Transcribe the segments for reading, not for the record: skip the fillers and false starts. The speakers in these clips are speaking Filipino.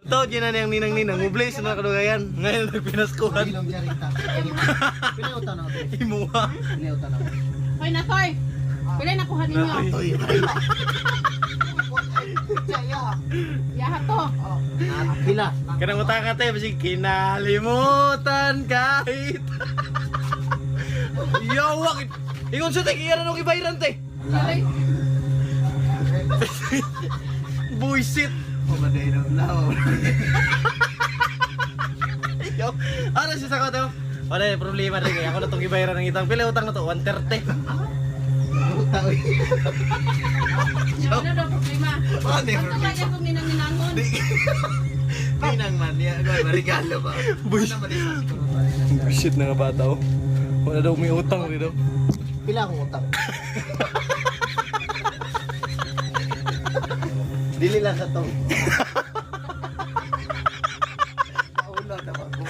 Ito, dyan na yung ninang-ninang. Mublaze na kadugayan. Ngayon nagpinaskuhan. Ilong jarita. Pinautan ako. Imuha. Pinautan ako. Hoy, Natoy! Pila nakuha ninyo? Natoy. Yahat to. Pila. Kanang utang ka tayo, kasi kinalimutan kahit. Yawak! Ingon sa tayo, kaya nung ibayran tayo. Ay, Buisit! Pumaday ng lao. Yo, ano siya sa to? Wala yung problema rin kaya ako na itong ibayran ng itang. Pila utang na to? 130. Utang. ano daw problema? Ano yung Ano ba yan kung ninang-ninangon? Pinang man niya. Regalo ba? Buisit na nga bata oh. Wala daw may utang rin daw. Pila akong utang. Dili lang sa to. Naula naman ko.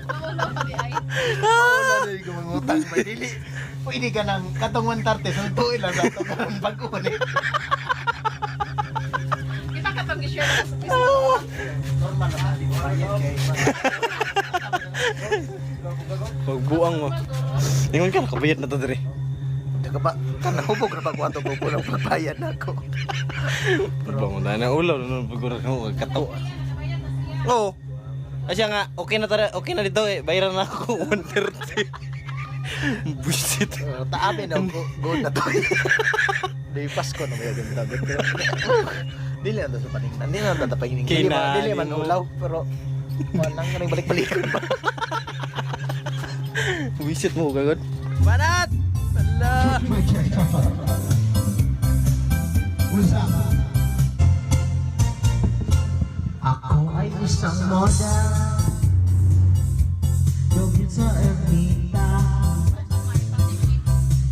Naulo pa di ay. Naula na yung kumangutang. May dili. Pwede ka ng katong 130. Suntuin lang sa ito. Pag-uwan eh. Kita katong i-share na sa Facebook. Normal naman. Di ba? Bayad kay Pagbuang mo. Ingon ka, nakabayad na to dire. Daga ba? Kanahubog na pagwato ko lang pagbayad na ako. Bangon na na ulaw, nung pagkurat mo, katawa. Oo. Kasi nga, okay na dito eh. Bayaran na ako 130. Buisit. Taabi na ako. Good na to. Di Pasko na may agad tabi. Dili na to sa paningnan. Dili na to sa paningnan. Dili man ulaw. Pero walang ka rin balik-balikan pa. Buisit mo, gagod. Banat! Ala! Ako ay isang model Gawin sa ermita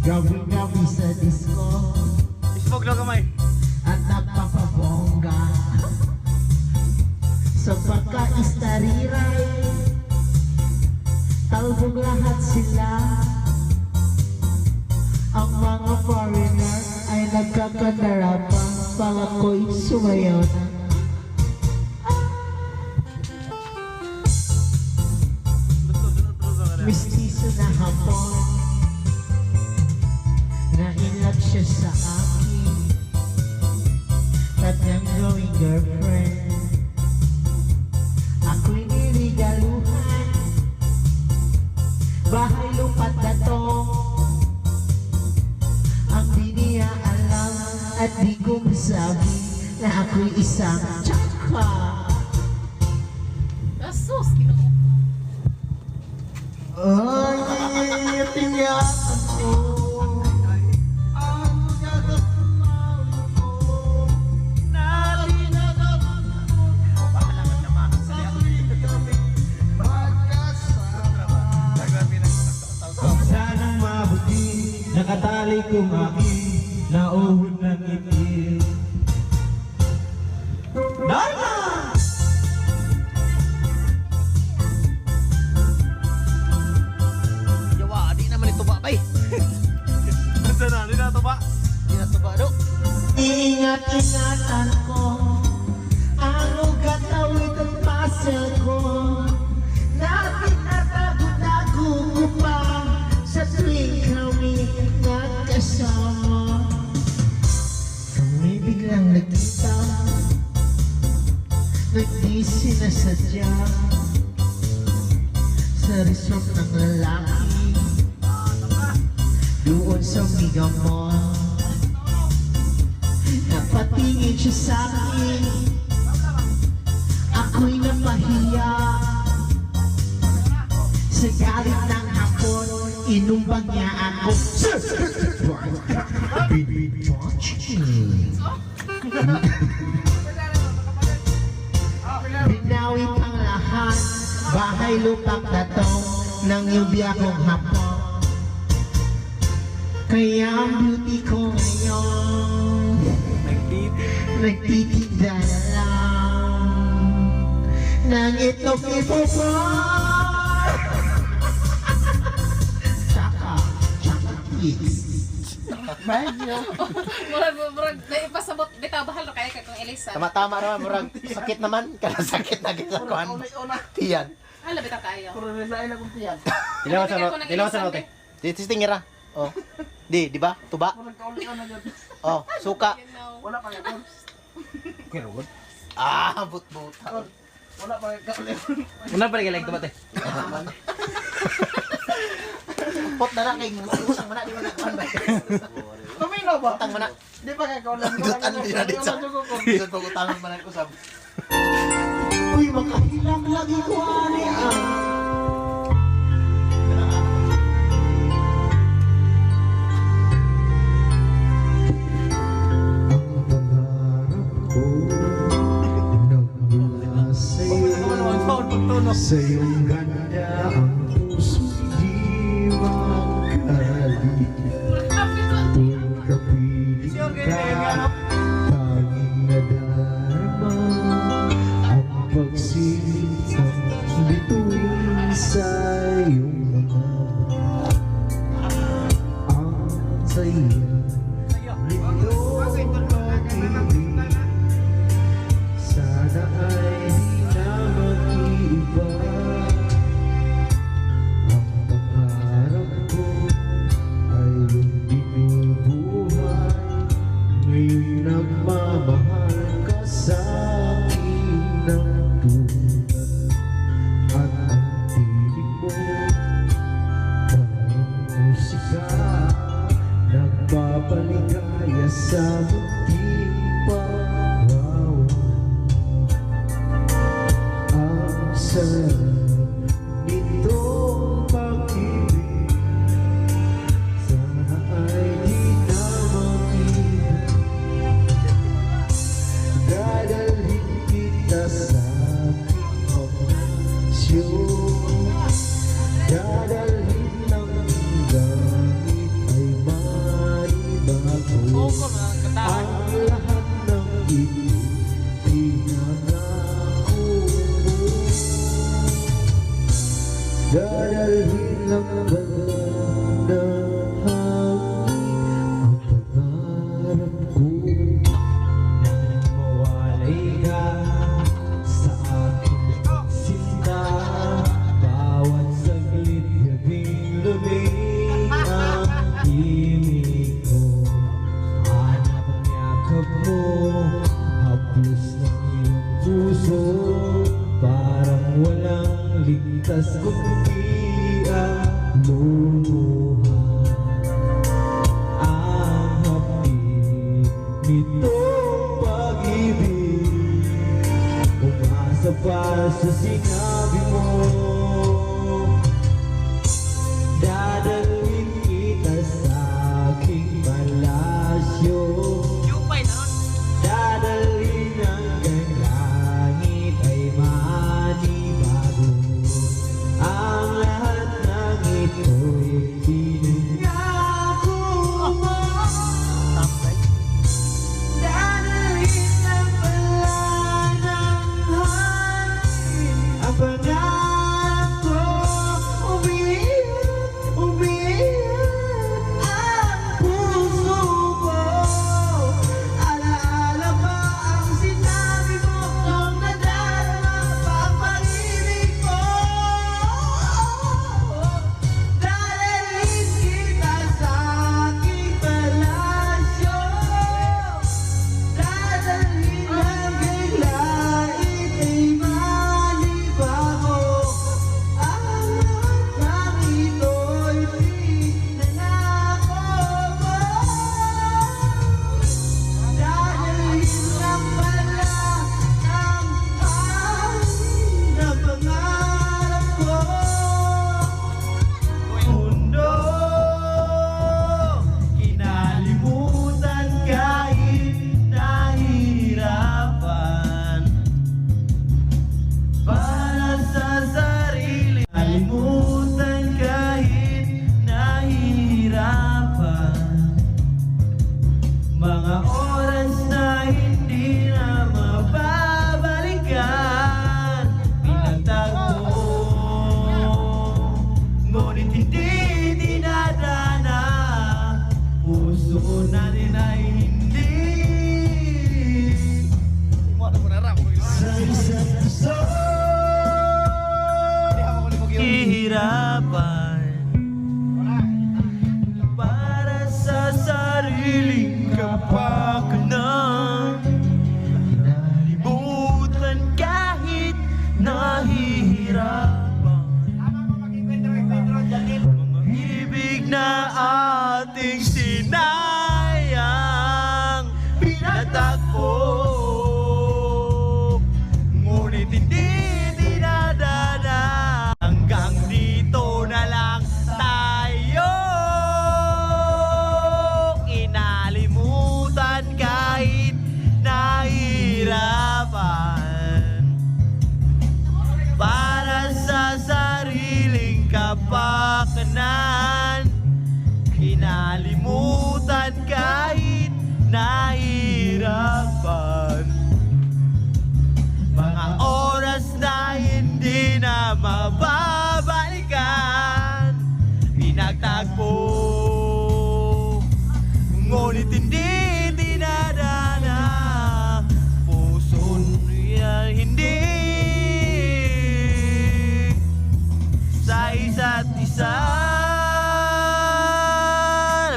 Gawin sa disco Ismog na kamay. At napapabongga Sa pagka-istariray Talbog lahat sila Ang mga foreigner ay nagkakandarapang Pang ako'y sumayaw na Mistiso na hapon Nainlag siya sa akin Kanyang gawing girlfriend Ako'y niligaluhan Bahay lupat na to Ang di niya alam At di ko masabi Na ako'y isang tsaka Asus, ginoo. Ay, tiniyakan ko Ang gagawin ko Nalinagawin ko Kung sanang mabuti Nakatali kong aking Nauhod ng itim Dharma! Yawa, di naman ito ba, bay? Basta na, di na ito ba? Di na ito ba, do? Iingat-ingatan ko Ang ugat awit at pasel ko Natinatago-tago ko pa Sa tuwing kami nagkasama Kami biglang nagkita Nagdi sinasadya Sa resort ng lalaki Doon sa Mega Mall Napatingin siya sa akin Ako'y napahiya Sa galit ng hapon Inumbang niya ako Baby, touch me Binawi pang lahat Bahay lupak na to Nang yubi akong hapon Kaya ang beauty ko ngayon Nagtitinda na lang Nang itlog ipopo Tsaka, tsaka kids Medyo. Murag naipasabot bitaw bahal ra kay kung Elisa. Tama-tama naman, murag sakit naman. Kana sakit na kita kuan. Tiyan. Ala bitaw kayo. Dilawan sa note. Dito tingira. Oh. Di ba? Tuba. Oh, suka. You know. Wala pa yan. Ah, but-but. Wala pa yan. Una pa rin tumat eh. Pot na lang kay usang mana di mana kuan ba. Tumino ba? Utang mana. Di pa kaya kaulan. Dutan di na dit sa. Dito pag utangan man ko sab. Uy, makahilang lagi ko ani ang sa iyong ganda ang puso'y di makali. Pagkapiling ka, tanging nadarama ang pagsilip ng bituin sa iyong mga ang saya nito pag-ibig. Sana ay di na mag-iiba. Ang pangarap ko ay yung binubuhay. Ngayon nagmamahal ka sa akin ng tulad. At ang tinig mo parang musika, nagpapaligaya sa munting pagwawa. Ang sarap nitong pag-ibig, sana ay di na mag-ibig. Dadalhin kita sa aking pamansyon. Dadalhin ng gamit ay maribago. Ang lahat ng pinangako mo, dadalhin ng magandang hangin. Ang pangarap ko nang mawalay ka sa aking sinta. Bawat saglit gabing-gabi ang ibig ko. Hanap ang yakap mo, haplos ng iyong puso. Parang walang ligtas kundi ang lumuha. Ang hapdi nitong pag-ibig, umasa pa sa sinabi mo. Dadalhin kita sa aking palasyo. Dadalhin hanggang langit ay manibago. Ang lahat ng ito'y pinangako mo. Dadalhin ang pala ng hangin. Ang pangarap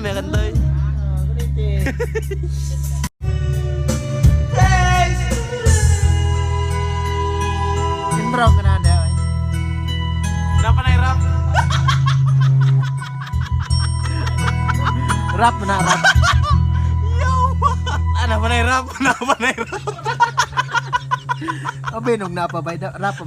na may kantoy. Intro ka na daw. Kenapa na rap? Rap na rap. Kenapa na rap? Kenapa na rap? Abe nung napabay daw. Rap pa